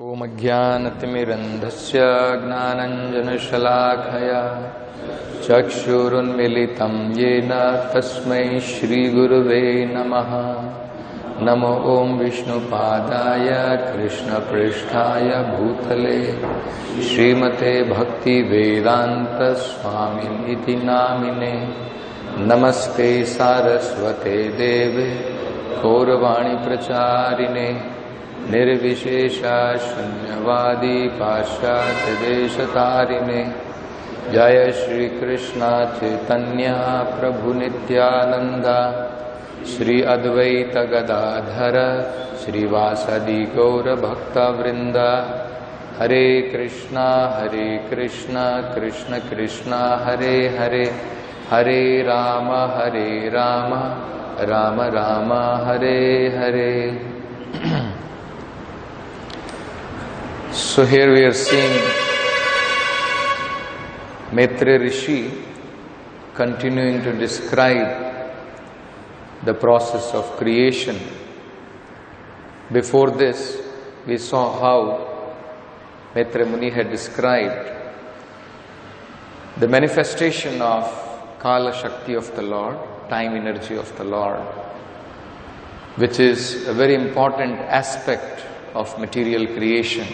ॐ अज्ञानतिमिरन्धस्य ज्ञानाञ्जनशलाखया चक्षुरुन्मिलितं येन तस्मै श्रीगुरुवे नमः। नमो ॐ विष्णुपादाय कृष्णपृष्ठाय भूतले श्रीमते भक्तिवेदान्तस्वामिनिति नामिने। नमस्ते सारस्वते देवे गौरवाणी प्रचारिणे निर्विशेषा शून्यवादी पाश्चात्य देशतारिणे। जय श्री कृष्ण चैतन्य प्रभु नित्यानंद श्री अद्वैत गदाधर श्रीवासदि गौर भक्त वृंद। हरे कृष्णा कृष्ण कृष्ण हरे हरे, हरे Ram Ram Ram Hare Hare. So here we are seeing Maitreya Rishi continuing to describe the process of creation. Before this, we saw how Maitreya Muni had described the manifestation of Kala Shakti of the Lord, time energy of the Lord, which is a very important aspect of material creation.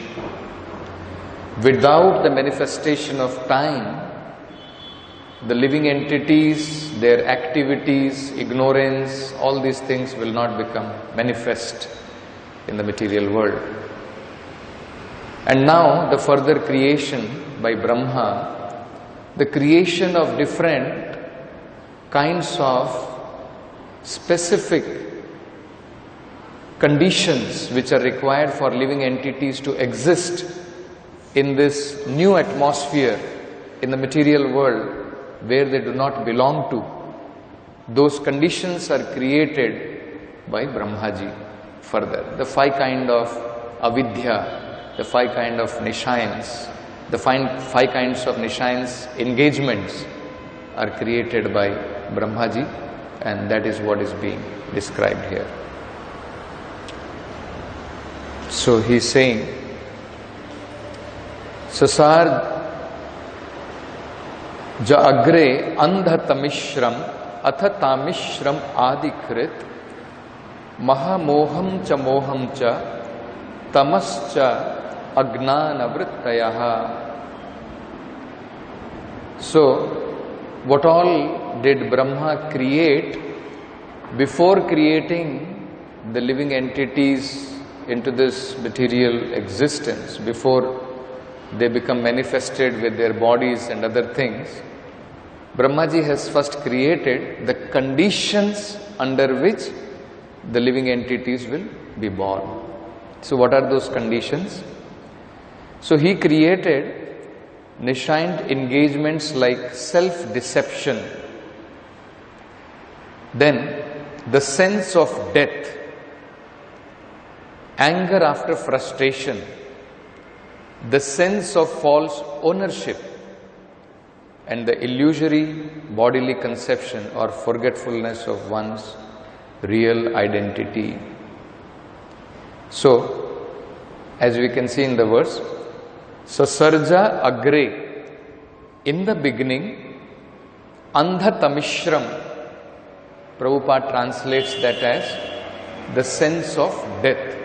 Without the manifestation of time, the living entities, their activities, ignorance, all these things will not become manifest in the material world. And now the further creation by Brahma, the creation of different kinds of specific conditions which are required for living entities to exist in this new atmosphere in the material world where they do not belong to. Those conditions are created by Brahmaji further. The five kind of avidya, the five kind of nishayans, the five kinds of nishayans engagements are created by Brahmaji, and that is what is being described here. So he is saying, Sasar ja agre andha tamishram atha tamishram adikrit mahamoham cha tamascha agnana vrittayaha. So, what all did Brahma create before creating the living entities into this material existence, before they become manifested with their bodies and other things? Brahmaji has first created the conditions under which the living entities will be born. So what are those conditions? So he created nishayant engagements like self-deception, then the sense of death, anger after frustration, the sense of false ownership, and the illusory bodily conception or forgetfulness of one's real identity. So, as we can see in the verse, Sasarja agre, in the beginning, andha tamishram, Prabhupada translates that as the sense of death.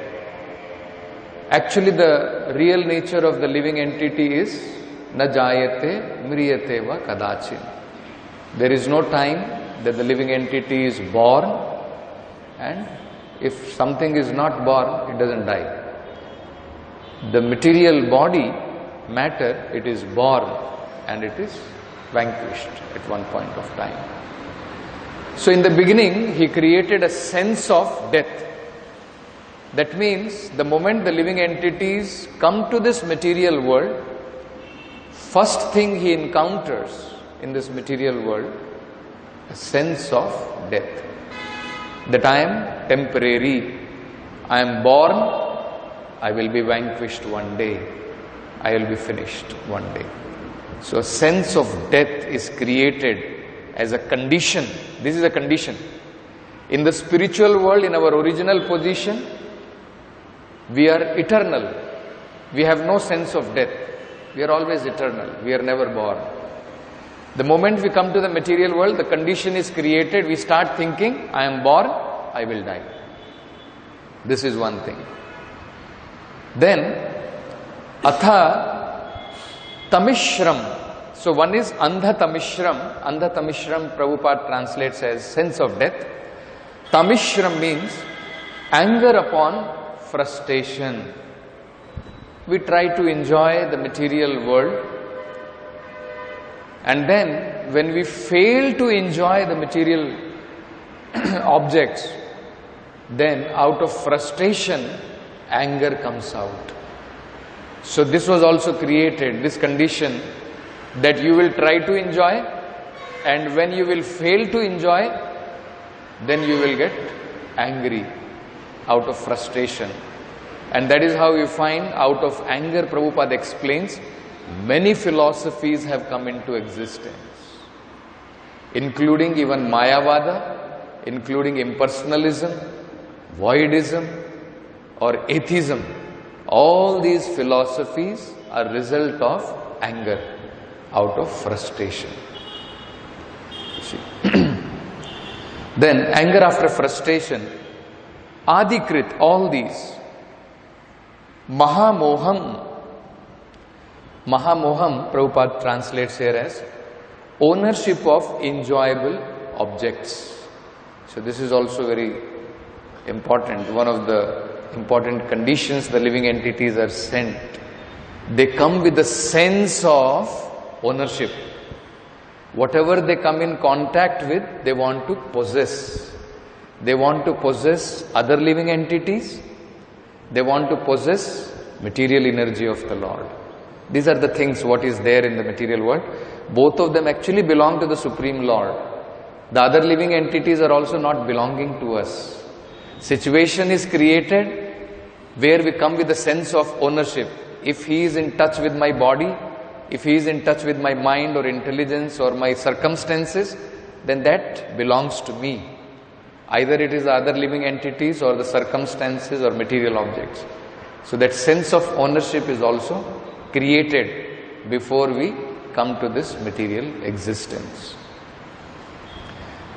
Actually, the real nature of the living entity is na jayate mriyate va kadachin. There is no time that the living entity is born, and if something is not born, it doesn't die. The material body, matter, it is born and it is vanquished at one point of time. So in the beginning, he created a sense of death. That means the moment the living entities come to this material world, first thing he encounters in this material world, a sense of death. That I am temporary, I am born, I will be vanquished one day, I will be finished one day. So a sense of death is created as a condition. This is a condition. In the spiritual world, in our original position, we are eternal. We have no sense of death. We are always eternal. We are never born. The moment we come to the material world, the condition is created. We start thinking, I am born, I will die. This is one thing. Then, Atha Tamishram. So one is Andha Tamishram. Andha Tamishram, Prabhupada translates as sense of death. Tamishram means anger upon frustration. We try to enjoy the material world, and then when we fail to enjoy the material objects, then out of frustration, anger comes out. So this was also created, this condition, that you will try to enjoy, and when you will fail to enjoy, then you will get angry out of frustration. And that is how you find, out of anger, Prabhupada explains, many philosophies have come into existence, including even Mayavada, including impersonalism, voidism, or atheism. All these philosophies are result of anger, out of frustration. See. Then anger after frustration, Adikrit, all these. Mahamoham. Mahamoham, Prabhupada translates here as ownership of enjoyable objects. So this is also very important. One of the important conditions the living entities are sent. They come with a sense of ownership. Whatever they come in contact with, they want to possess. They want to possess other living entities. They want to possess material energy of the Lord. These are the things what is there in the material world. Both of them actually belong to the Supreme Lord. The other living entities are also not belonging to us. Situation is created where we come with a sense of ownership. If he is in touch with my body, if he is in touch with my mind or intelligence or my circumstances, then that belongs to me. Either it is the other living entities or the circumstances or material objects. So that sense of ownership is also created before we come to this material existence.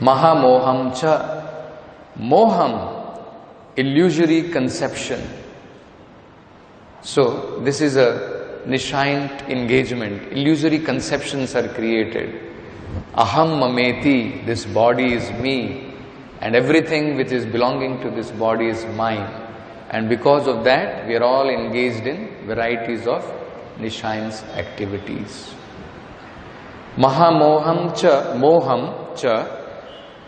Mahamoham cha. Moham, illusory conception. So this is a nishant engagement. Illusory conceptions are created. Aham mameti, this body is me. And everything which is belonging to this body is mine. And because of that, we are all engaged in varieties of nishant's activities. Mahamoham cha,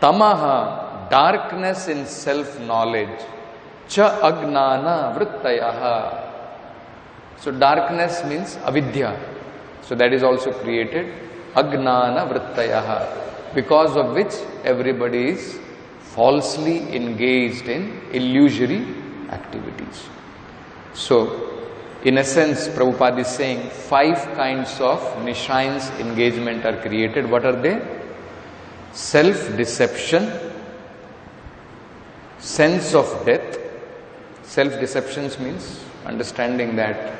tamaha, darkness in self-knowledge, cha agnana vrittayaha. So darkness means avidya. So that is also created, agnana vrittayaha, because of which everybody is falsely engaged in illusory activities. So, in essence, Prabhupada is saying 5 kinds of nishant's engagement are created. What are they? Self-deception, sense of death. Self-deception means understanding that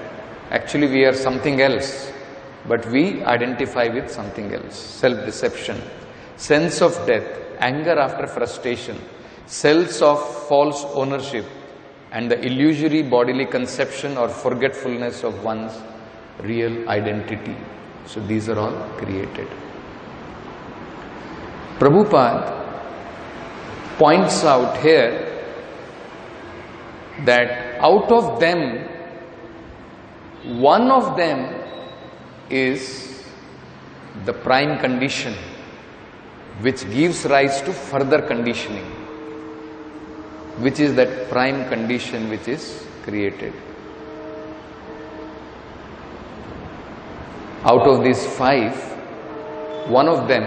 actually we are something else, but we identify with something else. Self-deception, sense of death, anger after frustration, cells of false ownership, and the illusory bodily conception or forgetfulness of one's real identity. So these are all created. Prabhupada points out here that out of them, one of them is the prime condition, which gives rise to further conditioning, which is that prime condition which is created. Out of these 5, one of them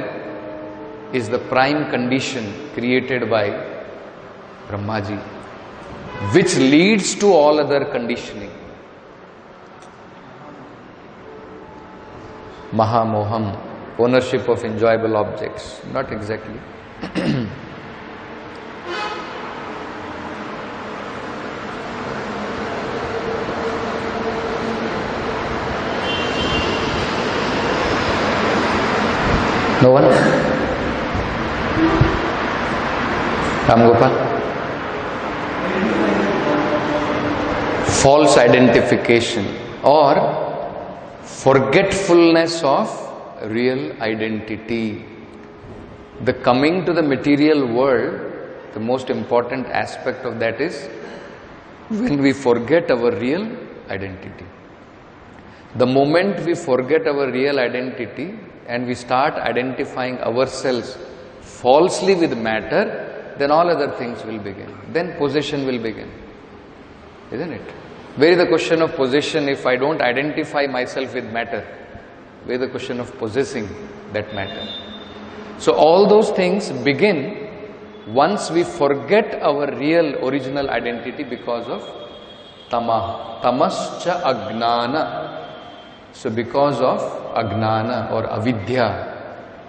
is the prime condition created by Brahmaji, which leads to all other conditioning. Mahamoham, ownership of enjoyable objects. Not exactly. No one? Ram Gopal? False identification or forgetfulness of real identity. The coming to the material world, the most important aspect of that is when we forget our real identity. The moment we forget our real identity and we start identifying ourselves falsely with matter, then all other things will begin. Then possession will begin. Isn't it? Where is the question of possession if I don't identify myself with matter? Where is the question of possessing that matter? So all those things begin once we forget our real original identity because of tama. Tamascha agnana. So because of agnana or avidya,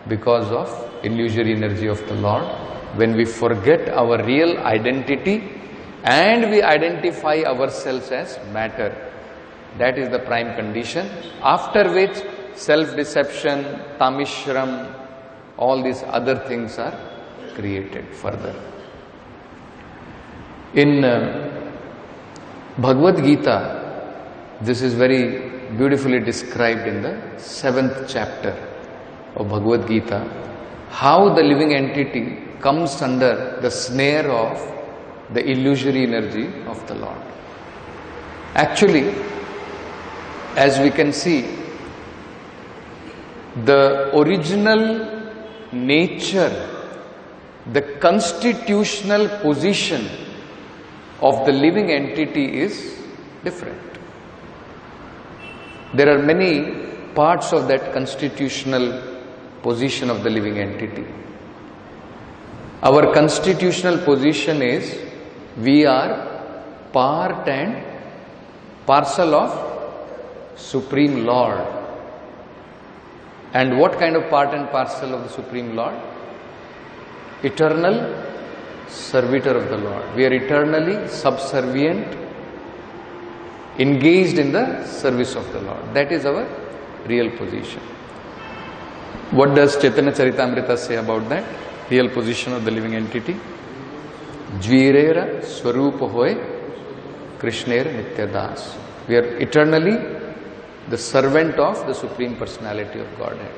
because of illusory energy of the Lord, when we forget our real identity and we identify ourselves as matter, that is the prime condition, after which self-deception, tamishram, all these other things are created further. In Bhagavad Gita, this is very beautifully described in the 7th chapter of Bhagavad Gita, how the living entity comes under the snare of the illusory energy of the Lord. Actually, as we can see, the original nature, the constitutional position of the living entity is different. There are many parts of that constitutional position of the living entity. Our constitutional position is we are part and parcel of Supreme Lord. And what kind of part and parcel of the Supreme Lord? Eternal servitor of the Lord. We are eternally subservient, engaged in the service of the Lord. That is our real position. What does Chaitanya Charitamrita say about that? Real position of the living entity. Jvirera Swarupa Hoy Krishnera Nityadas. We are eternally the servant of the Supreme Personality of Godhead.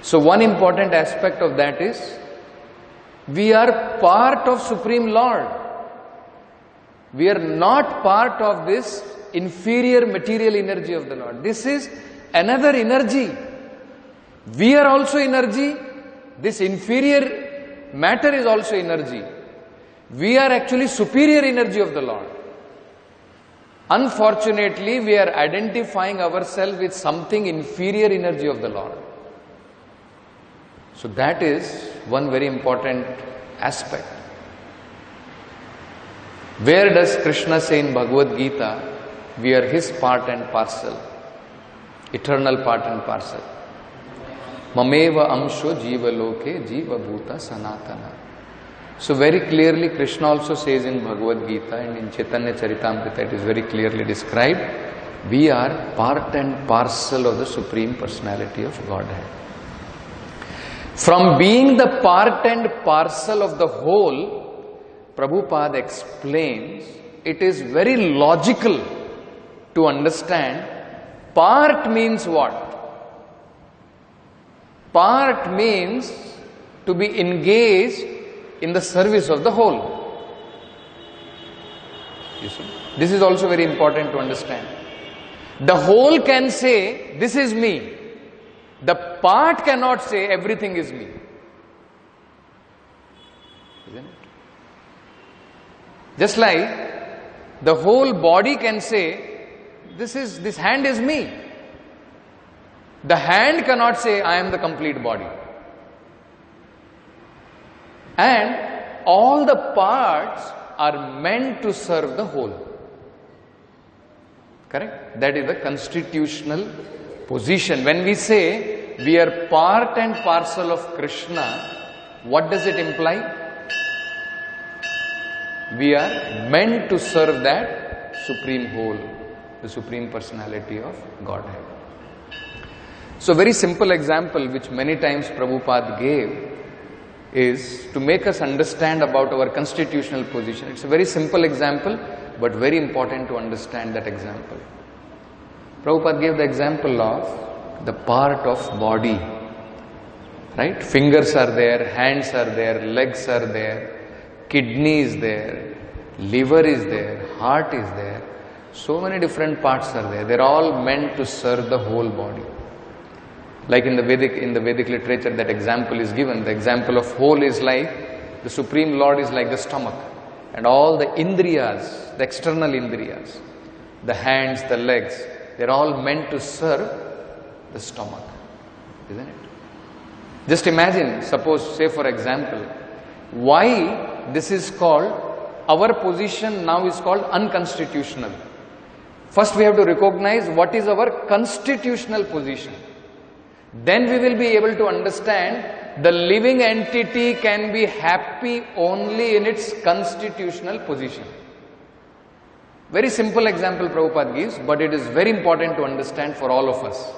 So one important aspect of that is we are part of Supreme Lord. We are not part of this inferior material energy of the Lord. This is another energy. We are also energy. This inferior matter is also energy. We are actually superior energy of the Lord. Unfortunately, we are identifying ourselves with something inferior energy of the Lord. So that is one very important aspect. Where does Krishna say in Bhagavad Gita, we are his part and parcel, eternal part and parcel. Mameva amsho jiva loke jiva bhuta sanatana. So very clearly Krishna also says in Bhagavad Gita and in Chaitanya Charitamrita it is very clearly described, we are part and parcel of the Supreme Personality of Godhead. From being the part and parcel of the whole, Prabhupada explains, it is very logical to understand part means what? Part means to be engaged in the service of the whole. You see? This is also very important to understand. The whole can say, this is me. The part cannot say, everything is me. Isn't it? Just like the whole body can say, this hand is me. The hand cannot say, I am the complete body. And all the parts are meant to serve the whole. Correct? That is the constitutional position. When we say we are part and parcel of Krishna, what does it imply? We are meant to serve that supreme whole, the Supreme Personality of Godhead. So very simple example which many times Prabhupada gave is to make us understand about our constitutional position. It's a very simple example, but very important to understand that example. Prabhupada gave the example of the part of body, right? Fingers are there, hands are there, legs are there, kidney is there, liver is there, heart is there. So many different parts are there. They're all meant to serve the whole body. Like in the Vedic literature, that example is given. The example of whole is like the Supreme Lord is like the stomach, and all the indriyas, the external indriyas, the hands, the legs, they're all meant to serve the stomach, isn't it? Just imagine, suppose, say for example, why this is called, our position now is called unconstitutional. First we have to recognize what is our constitutional position. Then we will be able to understand the living entity can be happy only in its constitutional position. Very simple example Prabhupada gives, but it is very important to understand for all of us.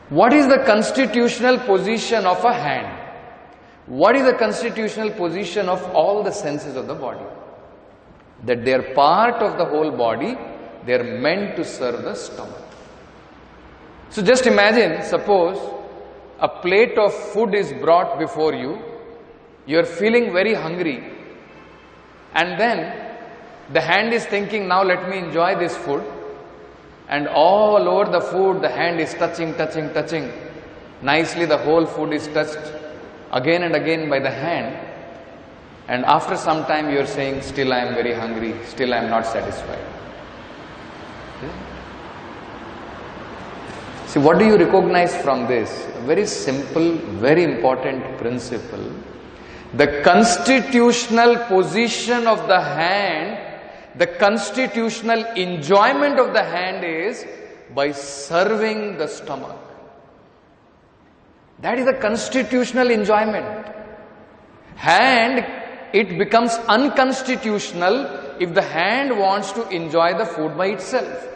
What is the constitutional position of a hand? What is the constitutional position of all the senses of the body? That they are part of the whole body, they are meant to serve the stomach. So just imagine, suppose a plate of food is brought before you, you are feeling very hungry, and then the hand is thinking, now let me enjoy this food, and all over the food the hand is touching. Nicely the whole food is touched again and again by the hand, and after some time you are saying, still I am very hungry, still I am not satisfied. See, what do you recognize from this? A very simple, very important principle. The constitutional position of the hand, the constitutional enjoyment of the hand is by serving the stomach. That is the constitutional enjoyment. Hand, it becomes unconstitutional if the hand wants to enjoy the food by itself.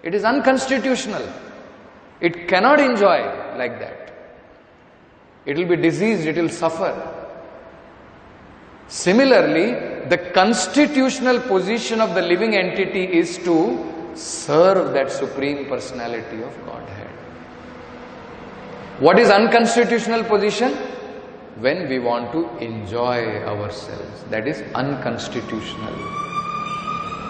It is unconstitutional. It cannot enjoy like that. It will be diseased, it will suffer. Similarly, the constitutional position of the living entity is to serve that Supreme Personality of Godhead. What is unconstitutional position? When we want to enjoy ourselves. That is unconstitutional.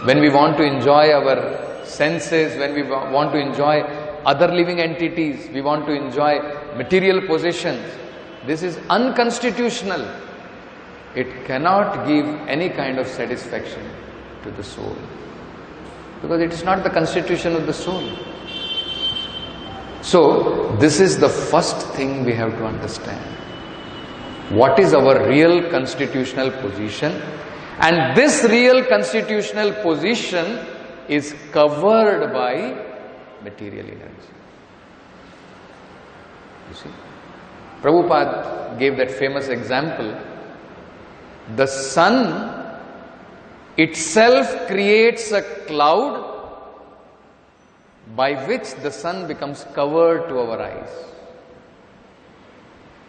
When we want to enjoy our senses, when we want to enjoy other living entities, we want to enjoy material possessions, this is unconstitutional. It cannot give any kind of satisfaction to the soul, because it is not the constitution of the soul. So, this is the first thing we have to understand. What is our real constitutional position? And this real constitutional position is covered by material energy. You see, Prabhupada gave that famous example. The sun itself creates a cloud by which the sun becomes covered to our eyes.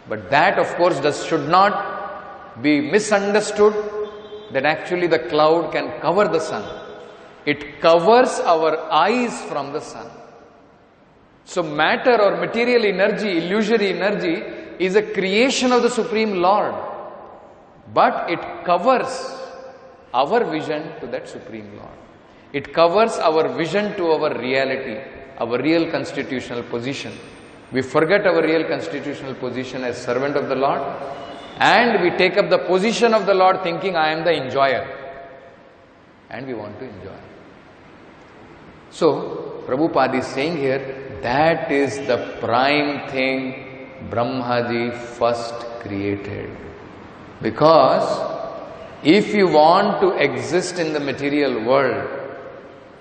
But that, of course, should not be misunderstood, that actually the cloud can cover the sun. It covers our eyes from the sun. So matter or material energy, illusory energy, is a creation of the Supreme Lord, but it covers our vision to that Supreme Lord. It covers our vision to our reality, our real constitutional position. We forget our real constitutional position as servant of the Lord, and we take up the position of the Lord thinking, I am the enjoyer, and we want to enjoy. So, Prabhupada is saying here, that is the prime thing Brahmaji first created. Because if you want to exist in the material world,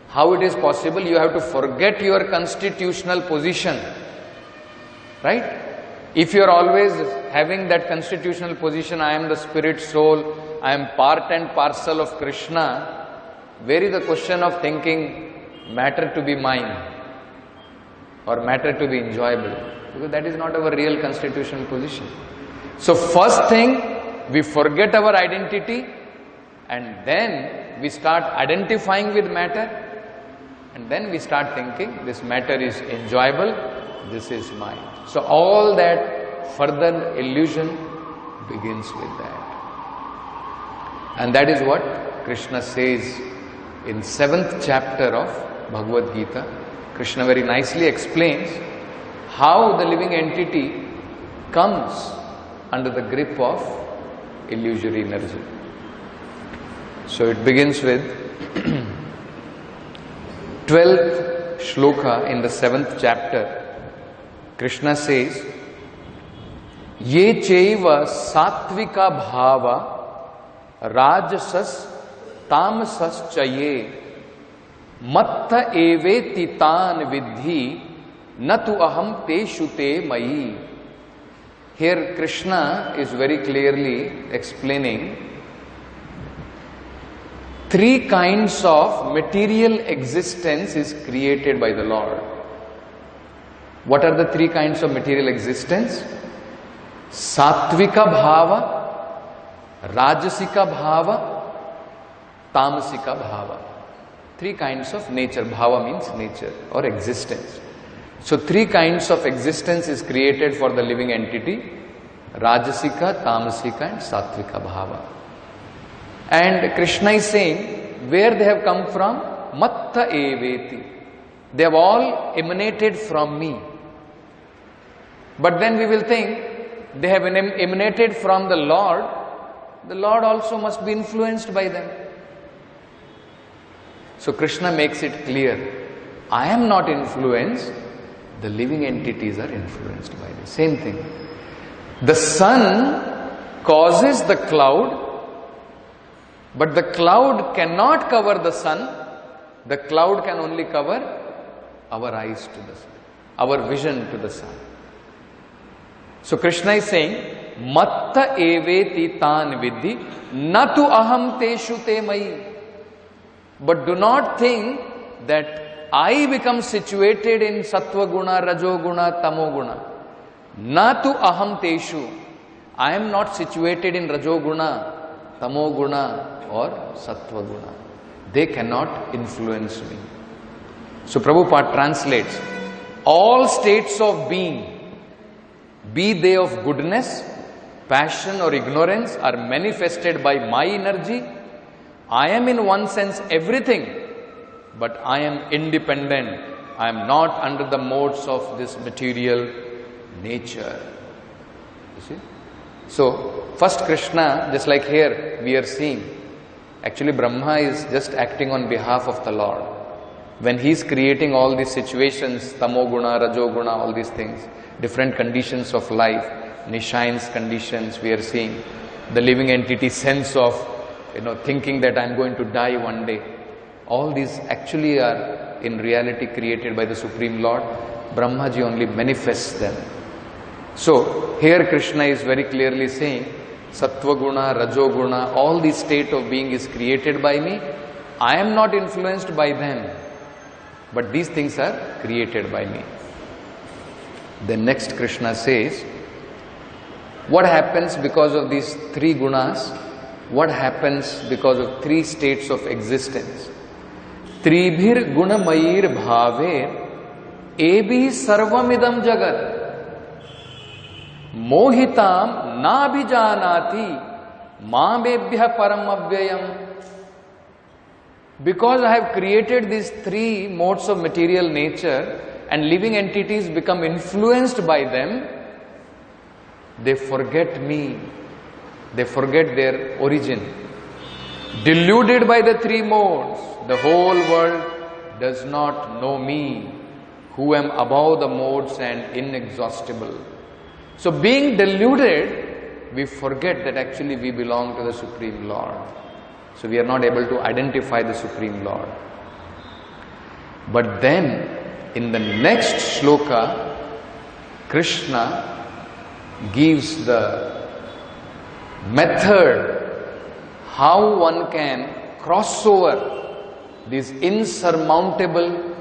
how it is possible? You have to forget your constitutional position. Right? If you are always having that constitutional position, I am the spirit soul, I am part and parcel of Krishna, where is the question of thinking matter to be mine? or matter to be enjoyable, because that is not our real constitutional position. So first thing, we forget our identity, and then we start identifying with matter, and then we start thinking this matter is enjoyable, this is mine. So all that further illusion begins with that. And that is what Krishna says in 7th chapter of Bhagavad Gita. Krishna very nicely explains how the living entity comes under the grip of illusory energy. So it begins with 12th shloka in the 7th chapter. Krishna says, Ye chaiva sattvika bhava rajasas tamasas chaye matta eveti tan vidhi natu aham te shute mayi. Here Krishna is very clearly explaining three kinds of material existence is created by the Lord. What are the three kinds of material existence? Sattvika bhava, Rajasika bhava, Tamasika bhava. Three kinds of nature. Bhava means nature or existence. So three kinds of existence is created for the living entity: Rajasika, Tamasika and Sattvika bhava. And Krishna is saying where they have come from. Matta eveti. They have all emanated from me. But then we will think they have emanated from the Lord. The Lord also must be influenced by them. So Krishna makes it clear, I am not influenced, the living entities are influenced by me. Same thing. The sun causes the cloud, but the cloud cannot cover the sun. The cloud can only cover our eyes to the sun, our vision to the sun. So Krishna is saying, Matta eveti tan vidhi natu aham te shute mayi. But do not think that I become situated in sattva guna, rajo guna, tamo guna. Natu aham teshu. I am not situated in rajo guna, tamo guna or sattva guna. They cannot influence me. So Prabhupada translates, all states of being, be they of goodness, passion or ignorance, are manifested by my energy. I am in one sense everything, but I am independent. I am not under the modes of this material nature. You see? So, first Krishna, just like here we are seeing, actually Brahma is just acting on behalf of the Lord. When he is creating all these situations, tamo guna, rajo guna, all these things, different conditions of life, Nishayan's conditions, we are seeing the living entity sense of, thinking that I am going to die one day. All these actually are in reality created by the Supreme Lord. Brahmaji only manifests them. So here Krishna is very clearly saying, Sattva guna, Rajo guna, all this state of being is created by me. I am not influenced by them, but these things are created by me. Then next Krishna says, what happens because of these three gunas? What happens because of three states of existence? Tribhir gunamayir bhave ebi sarvamidam jagat mohitam nabhijanati mamebhya paramavvyayam. Because I have created these three modes of material nature and living entities become influenced by them, they forget me. They forget their origin. Deluded by the three modes, the whole world does not know me, who am above the modes and inexhaustible. So being deluded, we forget that actually we belong to the Supreme Lord. So we are not able to identify the Supreme Lord. But then, in the next shloka, Krishna gives the method how one can cross over these insurmountable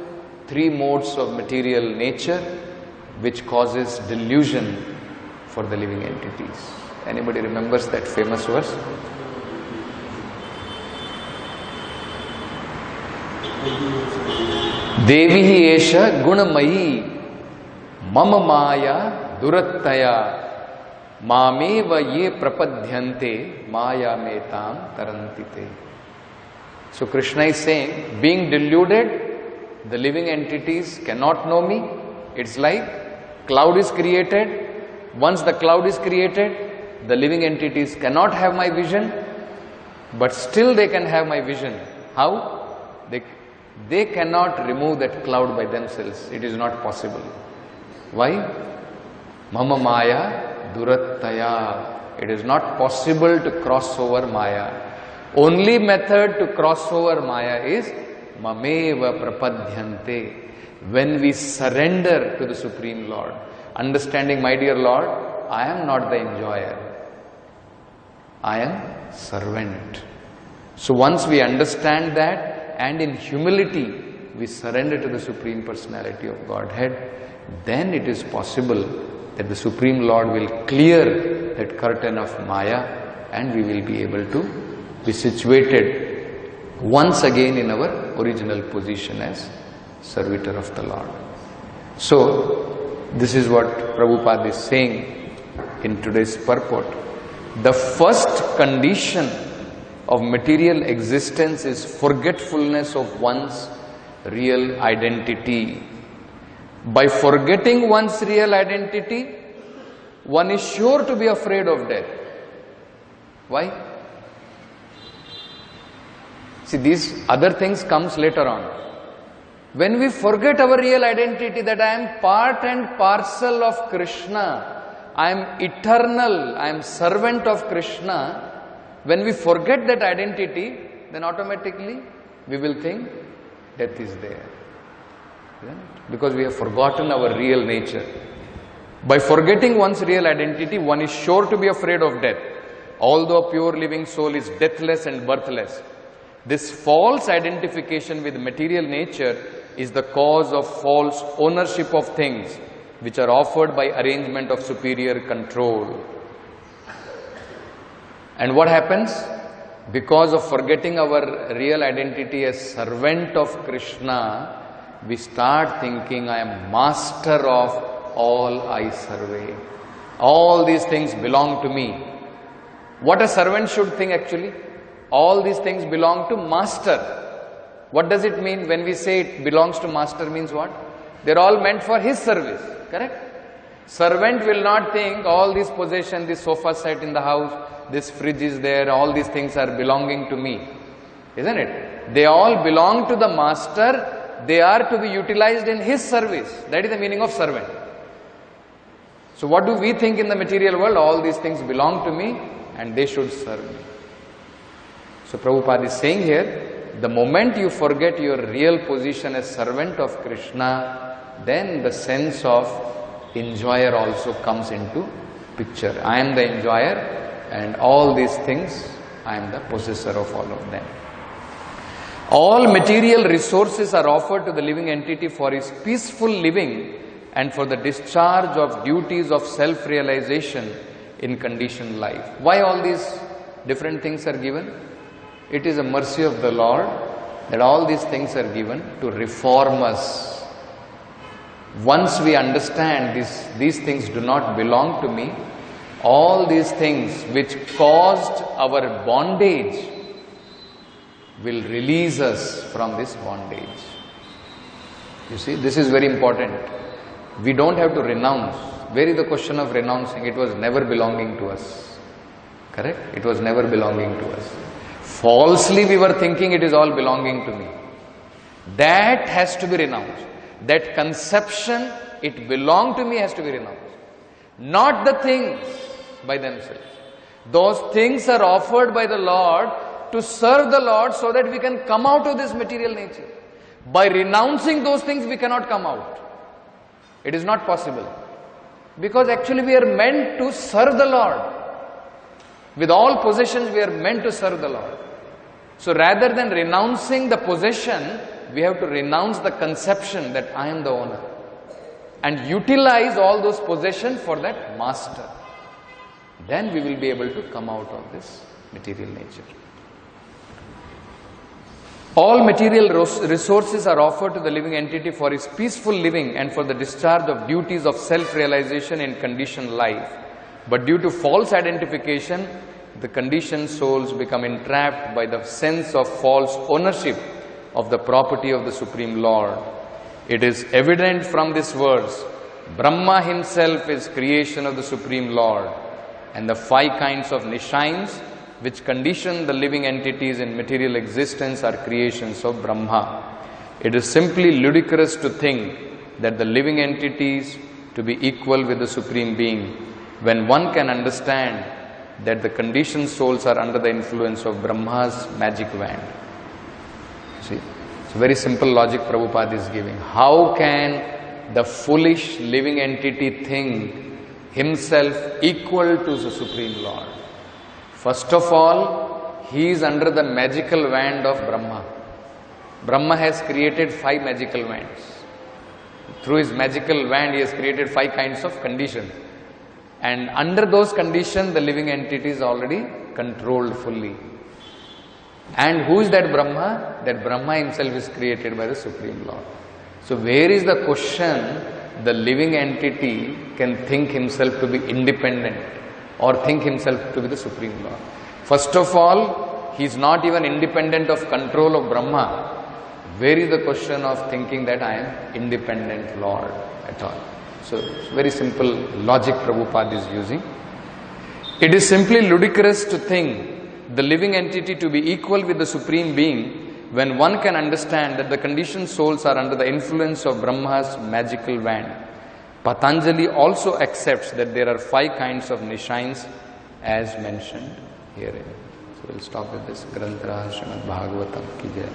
three modes of material nature which causes delusion for the living entities. Anybody remembers that famous verse? Devi esha gunamayi mama maya durattaya mameva ye prapadhyante maya metam tarantite. So Krishna is saying, being deluded, the living entities cannot know me. It's like cloud is created. Once the cloud is created, the living entities cannot have my vision, but still they can have my vision. How? They cannot remove that cloud by themselves. It is not possible. Why? Mama Maya Durattaya. It is not possible to cross over Maya. Only method to cross over Maya is Mameva Prapadhyante. When we surrender to the Supreme Lord, understanding, my dear Lord, I am not the enjoyer. I am servant. So once we understand that, and in humility we surrender to the Supreme Personality of Godhead, then it is possible that the Supreme Lord will clear that curtain of Maya and we will be able to be situated once again in our original position as servitor of the Lord. So, this is what Prabhupada is saying in today's purport. The first condition of material existence is forgetfulness of one's real identity. By forgetting one's real identity, one is sure to be afraid of death. Why? See, these other things comes later on. When we forget our real identity, that I am part and parcel of Krishna, I am eternal, I am servant of Krishna, when we forget that identity, then automatically we will think death is there. Because we have forgotten our real nature. By forgetting one's real identity, one is sure to be afraid of death. Although a pure living soul is deathless and birthless, this false identification with material nature is the cause of false ownership of things which are offered by arrangement of superior control. And what happens? Because of forgetting our real identity as servant of Krishna, we start thinking, I am master of all I survey. All these things belong to me. What a servant should think actually? All these things belong to master. What does it mean when we say it belongs to master? Means what? They are all meant for his service, correct? Servant will not think all these possessions, this sofa set in the house, this fridge is there, all these things are belonging to me. Isn't it? They all belong to the master. They are to be utilized in his service. That is the meaning of servant. So what do we think in the material world? All these things belong to me and they should serve me. So Prabhupada is saying here, the moment you forget your real position as servant of Krishna, then the sense of enjoyer also comes into picture. I am the enjoyer and all these things, I am the possessor of all of them. All material resources are offered to the living entity for his peaceful living and for the discharge of duties of self-realization in conditioned life. Why all these different things are given? It is a mercy of the Lord that all these things are given to reform us. Once we understand these things do not belong to me, all these things which caused our bondage will release us from this bondage. You see, this is very important. We don't have to renounce. Where is the question of renouncing? It was never belonging to us. Correct? It was never belonging to us. Falsely we were thinking it is all belonging to me. That has to be renounced. That conception, it belonged to me, has to be renounced. Not the things by themselves. Those things are offered by the Lord to serve the Lord so that we can come out of this material nature. By renouncing those things, we cannot come out. It is not possible. Because actually we are meant to serve the Lord. With all possessions, we are meant to serve the Lord. So rather than renouncing the possession, we have to renounce the conception that I am the owner and utilize all those possessions for that master. Then we will be able to come out of this material nature. All material resources are offered to the living entity for his peaceful living and for the discharge of duties of self-realization in conditioned life. But due to false identification, the conditioned souls become entrapped by the sense of false ownership of the property of the Supreme Lord. It is evident from this verse, Brahma himself is creation of the Supreme Lord, and the 5 kinds of nishayans which condition the living entities in material existence are creations of Brahma. It is simply ludicrous to think that the living entities to be equal with the Supreme Being, when one can understand that the conditioned souls are under the influence of Brahma's magic wand. See, it's a very simple logic Prabhupada is giving. How can the foolish living entity think himself equal to the Supreme Lord? First of all, he is under the magical wand of Brahma. Brahma has created 5 magical wands. Through his magical wand, he has created 5 kinds of conditions. And under those conditions, the living entity is already controlled fully. And who is that Brahma? That Brahma himself is created by the Supreme Lord. So where is the question the living entity can think himself to be independent or think himself to be the Supreme Lord? First of all, he is not even independent of control of Brahma. Where is the question of thinking that I am independent Lord at all? So, it's very simple logic Prabhupada is using. It is simply ludicrous to think the living entity to be equal with the Supreme Being when one can understand that the conditioned souls are under the influence of Brahma's magical wand. Patanjali also accepts that there are 5 kinds of nishayans as mentioned herein. So, we'll stop with this. Grantha Srimad Bhagavatam ki jai.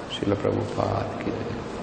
Srila Prabhupada ki jai.